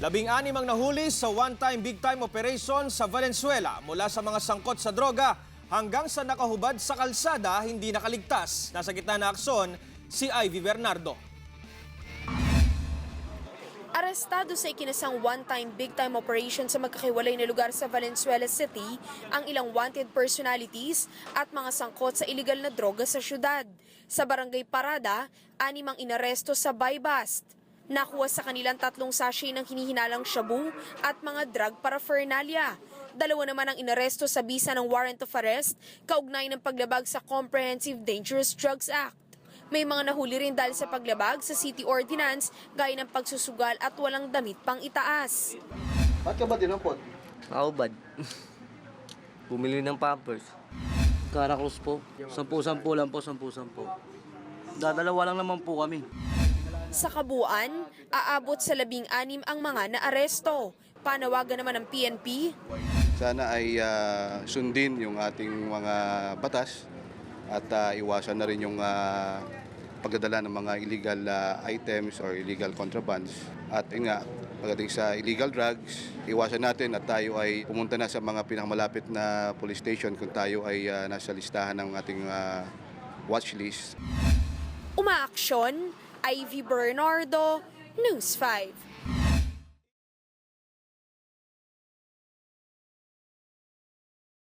16 ang nahuli sa one-time big-time operation sa Valenzuela mula sa mga sangkot sa droga hanggang sa nakahubad sa kalsada hindi nakaligtas. Nasa gitna na aksyon si Ivy Bernardo. Arestado sa ikinasang one-time big-time operation sa magkakahiwalay na lugar sa Valenzuela City ang ilang wanted personalities at mga sangkot sa iligal na droga sa syudad. Sa Barangay Parada, 6 ang inaresto sa buy-bust. Nakuha sa kanilang 3 sachet ng hinihinalang shabu at mga drug paraphernalia. 2 naman ang inaresto sa bisa ng warrant of arrest kaugnay ng paglabag sa Comprehensive Dangerous Drugs Act. May mga nahuli rin dahil sa paglabag sa city ordinance gaya ng pagsusugal at walang damit pang itaas. Ba't ka ba dinampot? Nakahubad. Bumili ng Pampers. Caracruz po. 10-10 lang po, 10-10. Dadalawa lang naman po kami. Sa kabuuan, aabot sa 16 ang mga naaresto. Panawagan naman ng PNP. Sana ay sundin yung ating mga batas at iwasan na rin yung pagdadala ng mga illegal items or illegal contrabands. At yun nga, pagdating sa illegal drugs, iwasan natin at tayo ay pumunta na sa mga pinakamalapit na police station kung tayo ay nasa listahan ng ating watch list. Umaaksyon, Ivy Bernardo, News 5.